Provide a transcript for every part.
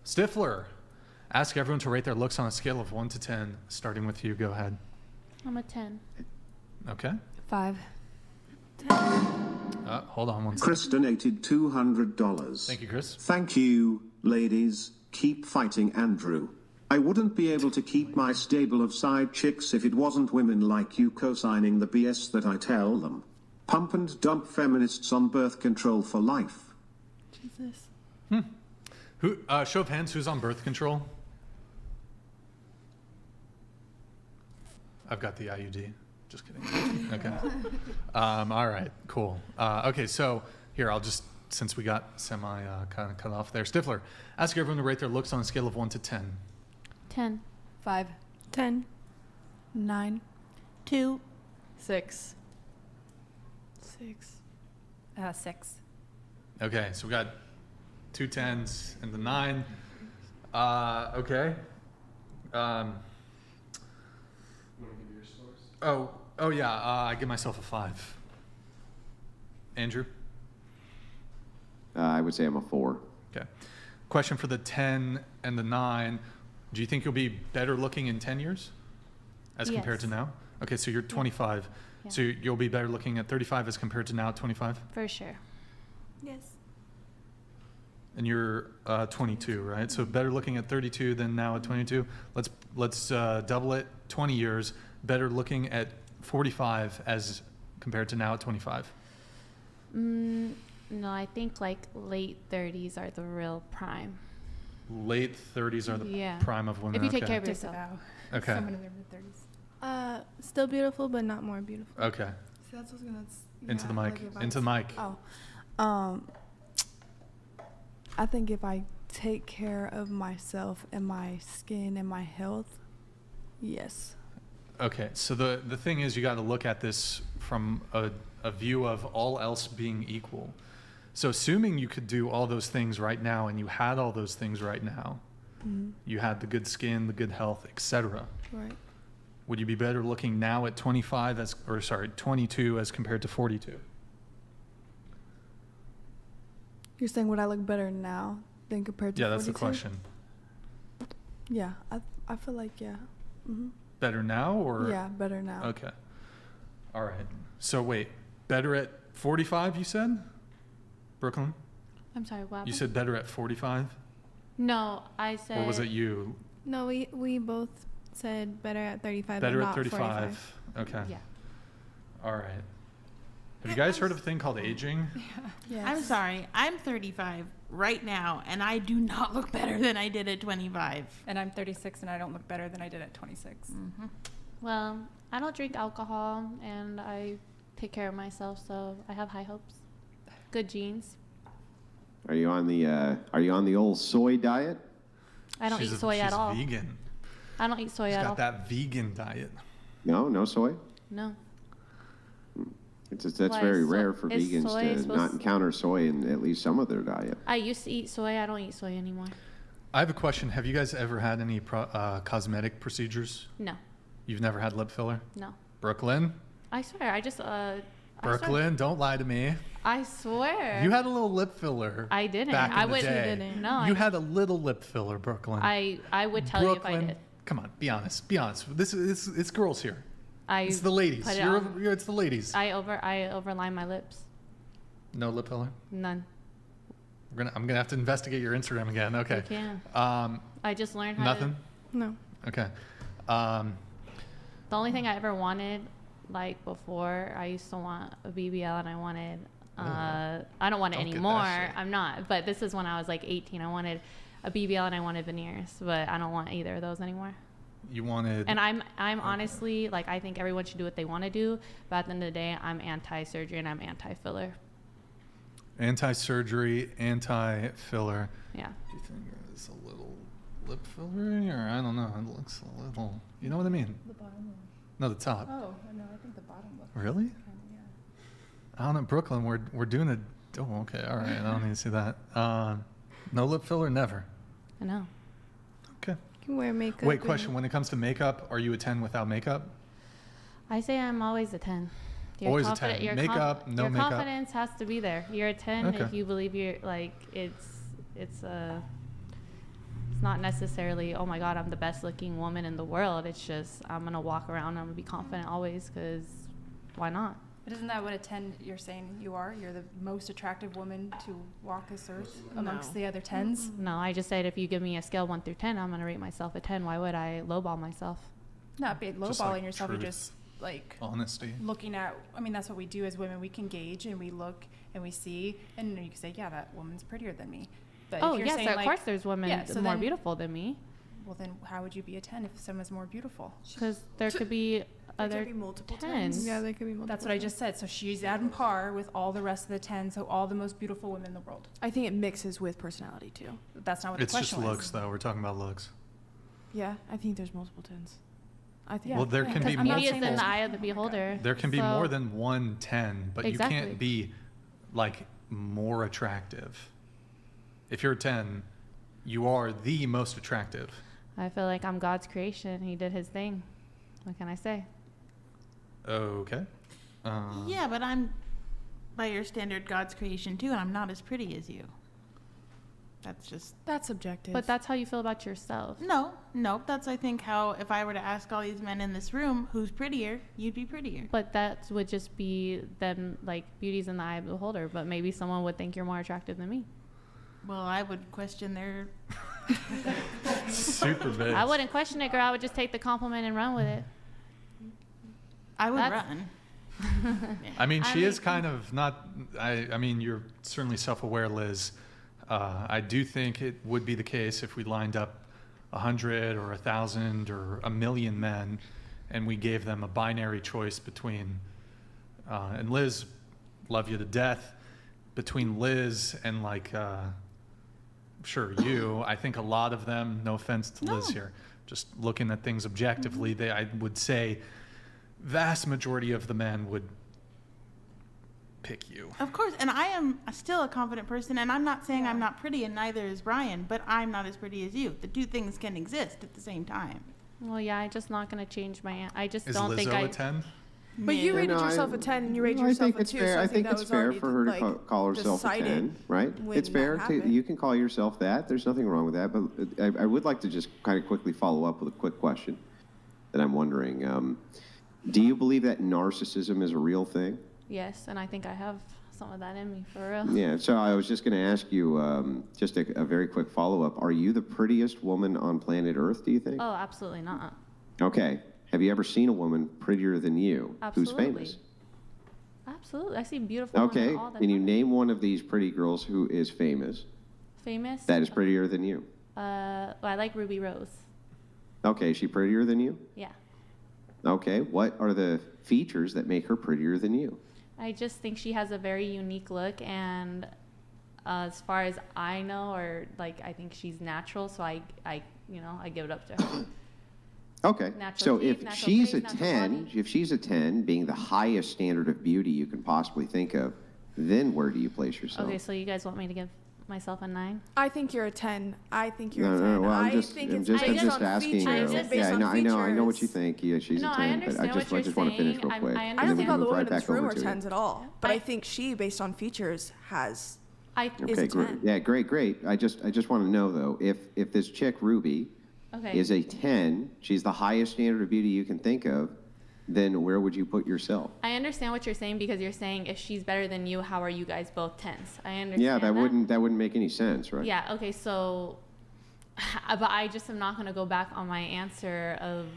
Stifler, ask everyone to rate their looks on a scale of 1 to 10, starting with you. Go ahead. I'm a 10. Okay. 5. Hold on one second. Chris donated $200. Thank you, Chris. Thank you, ladies. Keep fighting Andrew. I wouldn't be able to keep my stable of side chicks if it wasn't women like you co-signing the BS that I tell them. Pump and dump feminists on birth control for life. Jesus. Who? Show of hands, who's on birth control? I've got the IUD. Just kidding. Okay. All right, cool. Okay, so here, I'll just, since we got semi kind of cut off there. Stifler, ask everyone to rate their looks on a scale of 1 to 10. 10. 5. 10. 9. 2. 6. 6. 6. Okay, so we got 2 10s and the 9. Okay. Oh yeah, I give myself a 5. Andrew? I would say I'm a 4. Okay. Question for the 10 and the 9. Do you think you'll be better looking in 10 years as compared to Yes. now? Okay, so you're 25. Yeah. So you'll be better looking at 35 as compared to now at 25? For sure. Yes. And you're 22, right? So better looking at 32 than now at 22. Let's double it, 20 years. Better looking at 45 as compared to now at 25. No, I think like late 30s are the real prime. Late 30s are the prime of women. If you take okay. care of yourself. Okay. Someone in their mid-30s. Still beautiful, but not more beautiful. Okay. So that's what's gonna. Into the mic. like advice. Into the mic. Oh. I think if I take care of myself and my skin and my health, yes. Okay, so the thing is, you got to look at this from a view of all else being equal. So assuming you could do all those things right now, and you had all those things right now, you had the good skin, the good health, etc. Right. Would you be better looking now at 22 as compared to 42? You're saying would I look better now than compared to 42? Yeah, that's the question. Yeah, I feel like, yeah. Better now or? Yeah, better now. Okay. All right. So wait, better at 45, you said? Brooklyn? I'm sorry, what? You said better at 45? No, I said. Or was it you? No, we both said better at 35. Better but at not 35. 45. Okay. Yeah. All right. Have you guys heard of a thing called aging? Yes. I'm sorry. I'm 35 right now, and I do not look better than I did at 25. And I'm 36, and I don't look better than I did at 26. Well, I don't drink alcohol, and I take care of myself, so I have high hopes. Good genes. Are you on the old soy diet? I don't eat soy at all. She's vegan. I don't eat soy She's at got all. that vegan diet. No soy. No. That's Why very is rare for is vegans soy to supposed not encounter soy in at least some of their diet. I used to eat soy. I don't eat soy anymore. I have a question. Have you guys ever had any cosmetic procedures? No. You've never had lip filler? No. Brooklyn? I swear. I just. Brooklyn, don't lie to me. I swear. You had a little lip filler. I didn't. Back in I the wouldn't. day. Didn't. No. You had a little lip filler, Brooklyn. I would tell you if I did. Come on, be honest. Be honest. It's girls here. It's the ladies. put it It's the ladies. I overline my lips. No lip filler? None. I'm gonna have to investigate your Instagram again. Okay. You can. Um, I just learned how nothing? No. Okay. The only thing I ever wanted, like before, I used to want a BBL, and I wanted. I don't want it Don't get that anymore. shit. I'm not. But this is when I was like 18. I wanted a BBL and I wanted veneers, but I don't want either of those anymore. You wanted. And I'm honestly, like, I think everyone should do what they want to do, but at the end of the day, I'm anti-surgery and I'm anti-filler. Anti-surgery, anti-filler. Yeah. Do you think it's a little lip fillery, or I don't know? It looks a little. You know what I mean? The bottom. No, the top. Oh, no, I think the bottom looks Really? kind of, yeah. I don't know, Brooklyn. We're doing a. Oh, okay. All right. I don't need to see that. No lip filler, never. I know. Okay. You can wear makeup. Wait, question. When it comes to makeup, are you a 10 without makeup? I say I'm always a 10. Always a 10. Makeup, no your makeup. confidence has to be there. You're a 10 Okay. if you believe you're, like, it's It's not necessarily, oh my God, I'm the best looking woman in the world. It's just, I'm going to walk around and I'm going to be confident always, because why not? But isn't that what a 10 you're saying you are? You're the most attractive woman to walk this earth amongst the other 10s? No, I just said if you give me a scale 1 through 10, I'm going to rate myself a 10. Why would I lowball myself? Not be Just lowballing like yourself, truth. you're just like Honesty. looking at, I mean, that's what we do as women. We can gauge and we look and we see, and you can say, yeah, that woman's prettier than me. But Oh, if you're yes, saying of like, course there's women yeah, so more then- beautiful than me, well, then how would you be a 10 if someone's more beautiful? because there could be other be multiple 10s. Yeah, there could be multiple. That's what I just said. So she's on par with all the rest of the 10, so all the most beautiful women in the world. I think it mixes with personality too. That's not what It's the just question was. looks, though. We're talking about looks. Yeah, I think there's multiple 10s. I think. Well, there yeah, can be I'm not Beauty is saying in the there's- eye of the oh my God. beholder. There can be So- more than 1 10, but you Exactly. can't be like more attractive. If you're a 10, you are the most attractive. I feel like I'm God's creation. He did his thing. What can I say? Okay. Yeah, but I'm, by your standard, God's creation too, and I'm not as pretty as you. That's just That's subjective. But that's how you feel about yourself. no. That's I think how if I were to ask all these men in this room who's prettier, you'd be prettier. But that would just be them, like, beauty's in the eye of the beholder. But maybe someone would think you're more attractive than me. Well, I would question their. Super big. I wouldn't question it, girl. I would just take the compliment and run with it. I would That's- run. I mean, I she is mean- kind of not. I mean, you're certainly self-aware, Liz. I do think it would be the case if we lined up 100 or 1,000 or 1,000,000 men, and we gave them a binary choice between. And Liz, love you to death. Between Liz and like, sure, you. I think a lot of them. No offense to Liz No. here. Just looking at things objectively, I would say, vast majority of the men would pick you. Of course, and I am still a confident person, and I'm not saying I'm not pretty, and neither is Brian, but I'm not as pretty as you. The two things can exist at the same time. Well, yeah, I'm just not going to change my. I just Is don't think Lizzo I. a 10? But you Yeah. rated No, yourself a 10 and you rated I yourself think a it's 2. fair. So I think that it's was fair already, for her to like, call herself a 10, decided right? when It's fair. that To, happened. you can call yourself that. There's nothing wrong with that. But I would like to just kind of quickly follow up with a quick question that I'm wondering. Do you believe that narcissism is a real thing? Yes, and I think I have some of that in me, for real. Yeah, so I was just going to ask you just a very quick follow-up. Are you the prettiest woman on planet Earth, do you think? Oh, absolutely not. Okay. Have you ever seen a woman prettier than you who's Absolutely. famous? Absolutely. I see beautiful Okay. women all the Can you time. name one of these pretty girls who is famous Famous? that is prettier than you? Well, I like Ruby Rose. Okay, is she prettier than you? Yeah. Okay, what are the features that make her prettier than you? I just think she has a very unique look, and as far as I know, or like, I think she's natural, so I give it up to her. Okay, Natural so teeth, if natural she's face, a natural 10, body. if she's a 10, being the highest standard of beauty you can possibly think of, then where do you place yourself? Okay, so you guys want me to give myself a 9? I think you're a 10. I think you're No, a 10. no, well, I I'm just, think I'm it's just, I'm based just on asking features. you. It's just based Yeah, on I know what you features. think. Yeah, she's No, a I 10, but I understand what just you're want to finish saying. real I quick. understand. I and don't then think we all can the move women right in this back over room are to you. 10s at all. But I I- think she, based on features, is I a Okay, 10. great. Yeah, great. I just want to know though, if this chick Ruby Okay. is a 10, she's the highest standard of beauty you can think of, then where would you put yourself? I understand what you're saying, because you're saying if she's better than you, how are you guys both 10s? I understand. Yeah, that wouldn't make any sense, right? Yeah, okay, so, but I just am not going to go back on my answer of,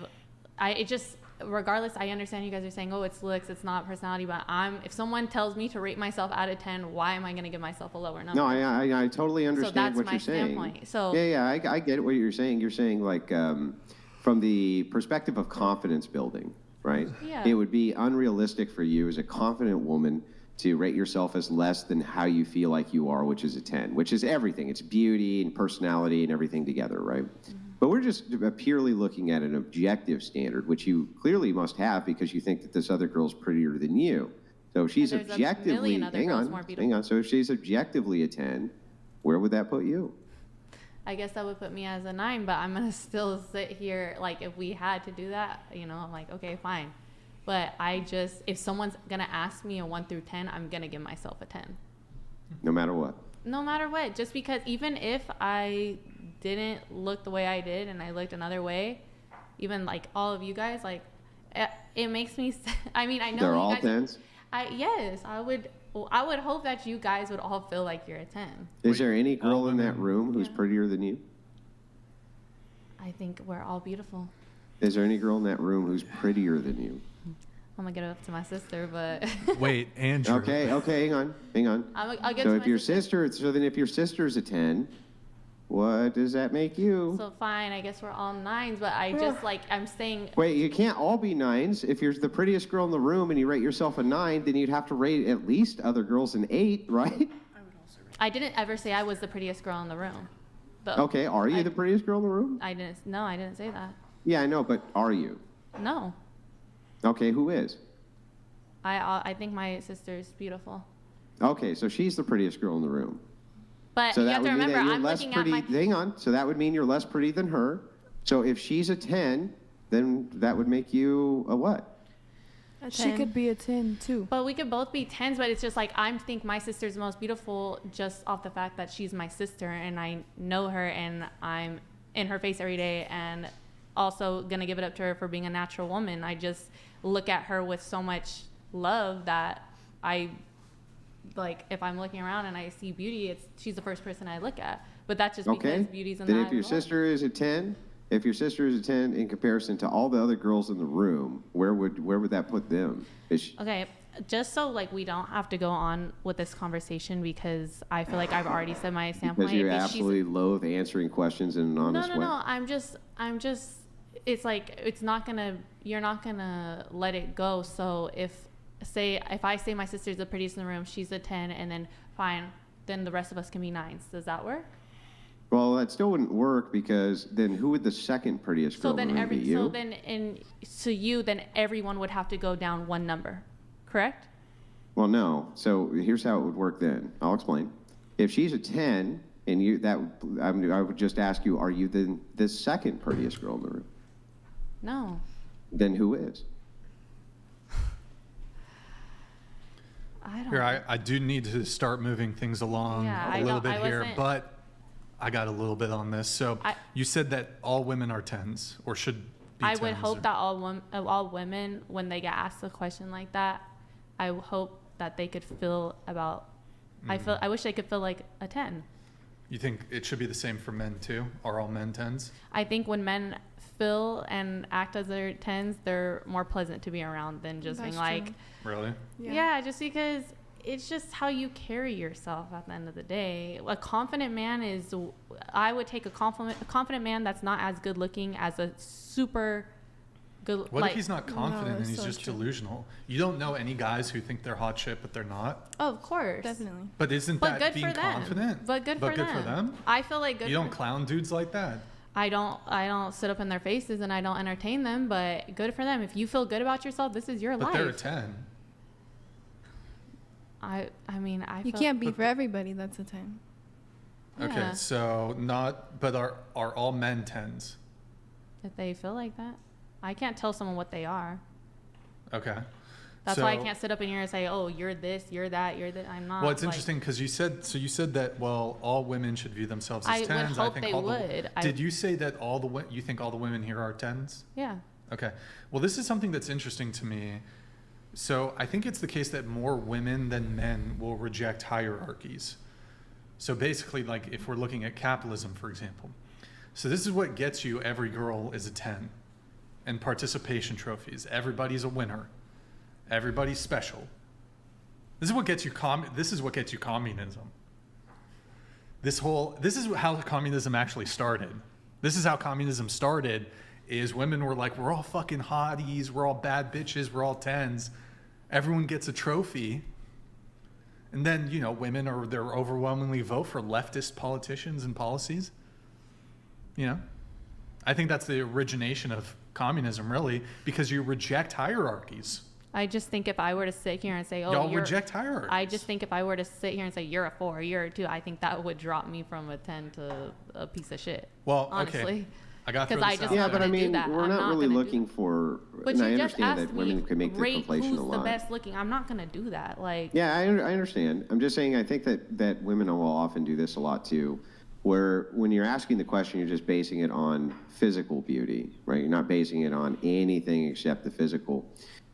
regardless, I understand you guys are saying, oh, it's looks, it's not personality, but if someone tells me to rate myself out of 10, why am I going to give myself a lower number? No, I totally understand that's what my you're saying. standpoint. So- yeah, I get what you're saying. You're saying like from the perspective of confidence building, right? Yeah. It would be unrealistic for you as a confident woman to rate yourself as less than how you feel like you are, which is a 10, which is everything. It's beauty and personality and everything together, right? Mm-hmm. But we're just purely looking at an objective standard, which you clearly must have because you think that this other girl's prettier than you. So if she's there's a objectively, million other girls more hang on. So if she's objectively a 10, where would that put you? I guess that would put me as a 9, but I'm going to still sit here, like, if we had to do that, I'm like, okay, fine. But if someone's going to ask me a 1 through 10, I'm going to give myself a 10. No matter what. No matter what, just because even if I didn't look the way I did and I looked another way, even like all of you guys, like it makes me. I mean, I know They're you all guys, 10s? Yes, I would hope that you guys would all feel like you're a 10. Is there any girl in that room who's prettier than you? I think we're all beautiful. Is there any girl in that room who's prettier than you? I'm gonna get it up to my sister, but Wait, Andrew. Okay, hang on. I'll get So to if my your sister. then if your sister's a 10, what does that make you? So fine, I guess we're all 9s, but I just like I'm saying. Wait, you can't all be 9s. If you're the prettiest girl in the room and you rate yourself a 9, then you'd have to rate at least other girls an 8, right? I didn't ever say I was the prettiest girl in the room. Though. Okay, are you the prettiest girl in the room? I didn't. No, I didn't say that. Yeah, I know, but are you? No. Okay, who is? I think my sister's beautiful. Okay, so she's the prettiest girl in the room. But So you that have to would mean remember, that you're I'm less looking pretty. at my. Hang on. So that would mean you're less pretty than her. So if she's a 10, then that would make you a what? She could be a 10 too. But we could both be 10s, but it's just like I think my sister's the most beautiful just off the fact that she's my sister and I know her and I'm in her face every day and also gonna give it up to her for being a natural woman. I just look at her with so much love that I like if I'm looking around and I see beauty, she's the first person I look at. But that's just because beauty's in the Then eye if of your the Lord. sister is a 10, if your sister is a 10 in comparison to all the other girls in the room, where would that put them? Okay, just so like we don't have to go on with this conversation because I feel like I've already said my standpoint. Because you If she's- absolutely loathe answering questions in an honest way. No. I'm just. It's like you're not gonna let it go. So if I say my sister's the prettiest in the room, she's a 10, and then fine, then the rest of us can be 9s. Does that work? Well, that still wouldn't work because then who would the second prettiest girl in the room be? You? Then everyone would have to go down one number, correct? Well, no. So here's how it would work then. I'll explain. If she's a 10, and I would just ask you, are you the second prettiest girl in the room? No. Then who is? I don't. Here, I do need to start moving things along Yeah, a little bit here, wasn't- but I got a little bit on this. So you said that all women are 10s or should be 10s. I would hope that all women, when they get asked a question like that, I hope that they could feel about. I wish they could feel like a 10. You think it should be the same for men too? Are all men 10s? I think when men feel and act as their 10s, they're more pleasant to be around than just being like. Really? Yeah, just because it's just how you carry yourself at the end of the day. A confident man is, I would take a confident man that's not as good looking as a super good. What if he's not confident and he's just delusional? You don't know any guys who think they're hot shit, but they're not. Oh, of course. Definitely. But isn't But that good being for them. confident? But good for them. I feel like good. You don't clown dudes like that. I don't sit up in their faces and I don't entertain them, but good for them. If you feel good about yourself, this is your life. But they're a 10. I mean, You can't be for everybody. That's a 10. Okay, Yeah. so but are all men 10s? If they feel like that. I can't tell someone what they are. Okay. That's why I can't sit up in here and say, oh, you're this, you're that, you're that. I'm not. Well, it's interesting because you said that, well, all women should view themselves as 10s. I would hope they would. Did you say that you think all the women here are 10s? Yeah. Okay. Well, this is something that's interesting to me. So I think it's the case that more women than men will reject hierarchies. So basically, like if we're looking at capitalism, for example. So this is what gets you every girl is a 10. And participation trophies. Everybody's a winner. Everybody's special. This is what gets you communism. This is how communism actually started. This is how communism started, is women were like, we're all fucking hotties, we're all bad bitches, we're all 10s. Everyone gets a trophy. And then, women they're overwhelmingly vote for leftist politicians and policies. I think that's the origination of communism, really, because you reject hierarchies. I just think if I were to sit here and say, oh, Y'all reject hierarchies. I just think if I were to sit here and say, you're a 4, you're a 2, I think that would drop me from a 10 to a piece of shit. Well, honestly. Okay. I got to throw this out. Yeah, but I mean, we're not really looking for. But and I you just understand asked that me, women can make the rate conflation who's a the lot. best looking. I'm not going to do that. Like. Yeah, I understand. I'm just saying I think that women will often do this a lot too. where when you're asking the question, you're just basing it on physical beauty, right? You're not basing it on anything except the physical.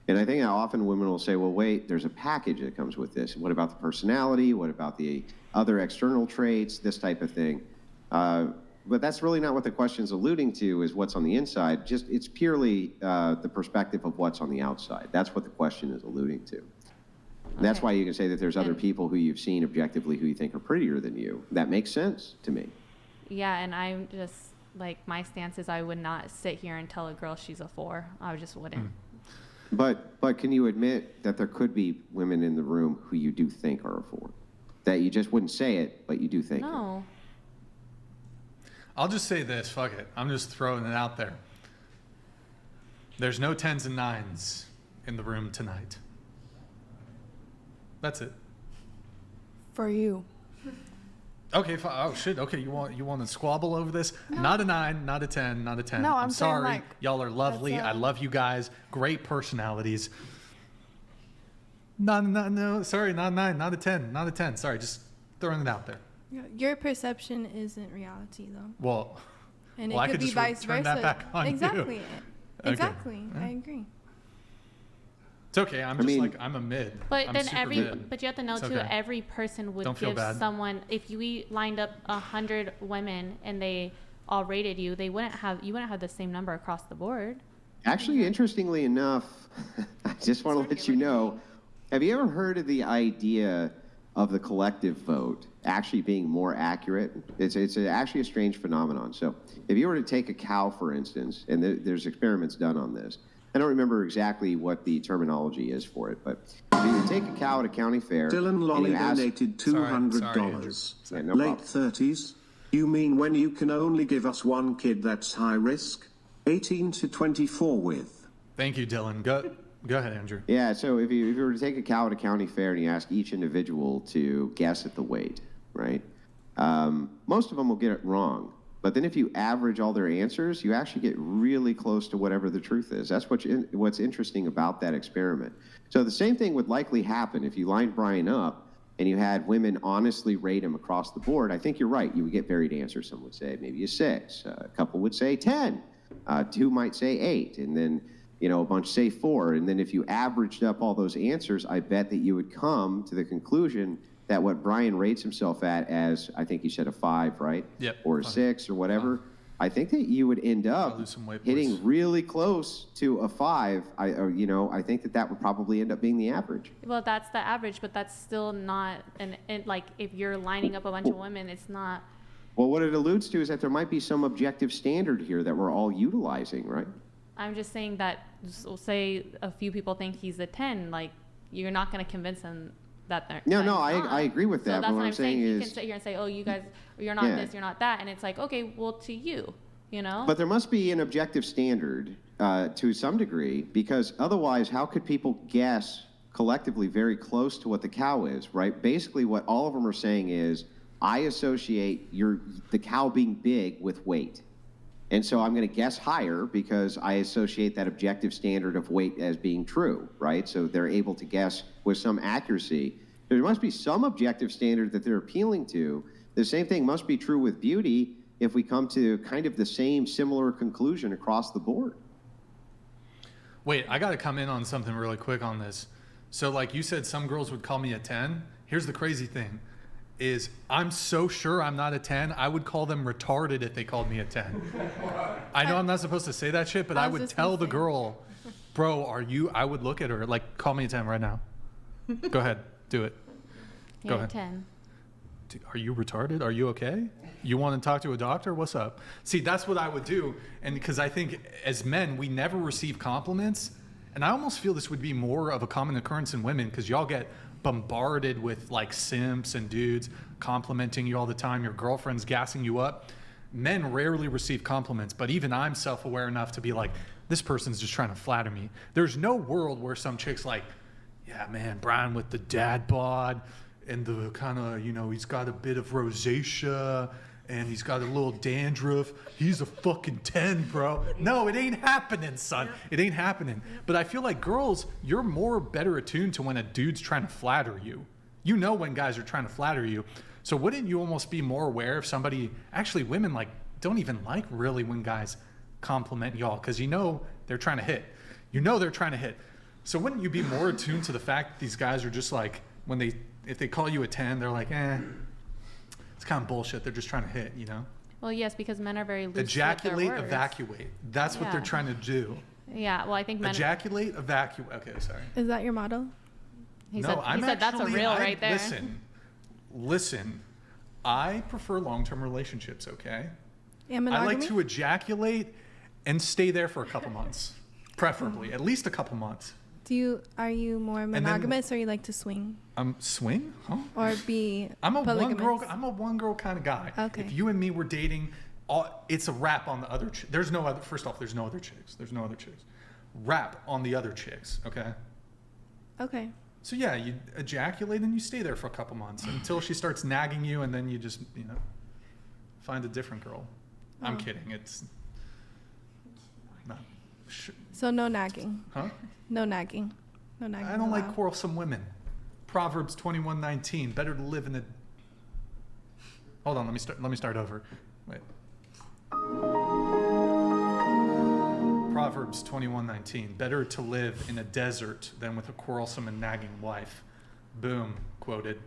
And I think that often women will say, well, wait, there's a package that comes with this. What about the personality? What about the other external traits? This type of thing. But that's really not what the question's alluding to, is what's on the inside. Just it's purely the perspective of what's on the outside. That's what the question is alluding to. And that's why you can say that there's other people who you've seen objectively who you think are prettier than you. That makes sense to me. Yeah, and I'm just, like, my stance is I would not sit here and tell a girl she's a 4. I just wouldn't. But can you admit that there could be women in the room who you do think are a 4? That you just wouldn't say it, but you do think it? No. I'll just say this, fuck it. I'm just throwing it out there. There's no 10s and 9s in the room tonight. That's it. For you. Okay, oh shit, okay, you want to squabble over this? No. Not a 9, not a 10, not a 10. No, I'm I'm saying, sorry. like, Y'all are lovely. I love you guys. Great personalities. No, sorry, not a 9, not a 10, not a 10. Sorry, just throwing it out there. Your perception isn't reality, though. Well, And I it could could be just vice turn versa. that back on you. Exactly. Okay. Exactly. I agree. It's okay. I'm just I'm a mid. But I'm then super mid. but you have to know It's too, okay. every person would Don't feel give bad. someone, if you lined up 100 women and they all rated you, you wouldn't have the same number across the board. Actually, interestingly enough, I just want to let you know, have you ever heard of the idea of the collective vote actually being more accurate? It's actually a strange phenomenon. So if you were to take a cow, for instance, and there's experiments done on this, I don't remember exactly what the terminology is for it, but if you take a cow at a county fair, Dylan Lolly donated $200. Yeah, no Late problem. 30s? You mean when you can only give us one kid that's high risk? 18 to 24 with. Thank you, Dylan. Go ahead, Andrew. Yeah, so if you were to take a cow at a county fair and you ask each individual to guess at the weight, right? Most of them will get it wrong. But then if you average all their answers, you actually get really close to whatever the truth is. That's what's interesting about that experiment. So the same thing would likely happen if you lined Brian up and you had women honestly rate him across the board. I think you're right. You would get varied answers. Some would say maybe a 6. A couple would say 10. 2 might say 8. And then, a bunch say 4. And then if you averaged up all those answers, I bet that you would come to the conclusion that what Brian rates himself at as, I think you said a 5, right? Yep. Or a 6 or whatever. I think that you would end up lose some weight, hitting boys. really close to a 5. I think that would probably end up being the average. Well, that's the average, but that's still not like if you're lining up a bunch of women, it's not. Well, what it alludes to is that there might be some objective standard here that we're all utilizing, right? I'm just saying that, say a few people think he's a 10, like you're not going to convince them that they're. No, that no, he's not. I agree with that. So that's but what what I'm saying. You is, can sit here and say, oh, you guys, you're not this, you're not that, and it's like, okay, well, to you, But there must be an objective standard to some degree, because otherwise, how could people guess collectively very close to what the cow is, right? Basically, what all of them are saying is, I associate the cow being big with weight. And so I'm going to guess higher because I associate that objective standard of weight as being true, right? So they're able to guess with some accuracy. There must be some objective standard that they're appealing to. The same thing must be true with beauty if we come to kind of the same similar conclusion across the board. Wait, I got to come in on something really quick on this. So like you said, some girls would call me a 10. Here's the crazy thing. Is I'm so sure I'm not a 10, I would call them retarded if they called me a 10. I know I'm not supposed to say that shit, but I would tell the girl, bro, I would look at her, like, call me a 10 right now. Go ahead, do it. yeah, Go ahead. 10. Are you retarded? Are you okay? You want to talk to a doctor? What's up? See, that's what I would do. And because I think as men, we never receive compliments. And I almost feel this would be more of a common occurrence in women because y'all get bombarded with like simps and dudes complimenting you all the time. Your girlfriend's gassing you up. Men rarely receive compliments, but even I'm self-aware enough to be like, this person's just trying to flatter me. There's no world where some chick's like, yeah, man, Brian with the dad bod and the kind of, he's got a bit of rosacea and he's got a little dandruff. He's a fucking 10, bro. No, it ain't happening, son. It ain't happening. But I feel like girls, you're better attuned to when a dude's trying to flatter you. You know when guys are trying to flatter you. So wouldn't you almost be more aware if somebody, actually women like don't even like really when guys compliment y'all, because you know they're trying to hit. You know they're trying to hit. So wouldn't you be more attuned to the fact that these guys are just like, if they call you a 10, they're like, it's kind of bullshit. They're just trying to hit, you know? Well, yes, because men are very loose Ejaculate, with their words. evacuate. That's what they're Yeah. trying to do. Yeah, well, I think men. Ejaculate, evacuate. Okay, sorry. Is that your motto? He No, said, I'm he said that's a actually- reel right there. Listen. I prefer long-term relationships, okay? And I monogamy? like to ejaculate and stay there for a couple months, preferably, at least a couple months. Are you more then- monogamous or you like to swing Swing? Huh? or be I'm a polygamous? one girl kind of guy. Okay. If you and me were dating, it's a wrap on the other. There's no other. First off, there's no other chicks. There's no other chicks. Wrap on the other chicks. Okay. Okay. So yeah, you ejaculate and you stay there for a couple months until she starts nagging you, and then you just find a different girl. I'm Oh. kidding. It's not. So no nagging. Huh? No nagging. No nagging. I don't like allowed. quarrelsome women. Proverbs 21:19. Better to live in a. Hold on. Let me start over. Wait. Proverbs 21:19. Better to live in a desert than with a quarrelsome and nagging wife. Boom. Quoted.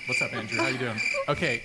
What's up, Andrew? How you doing? Okay.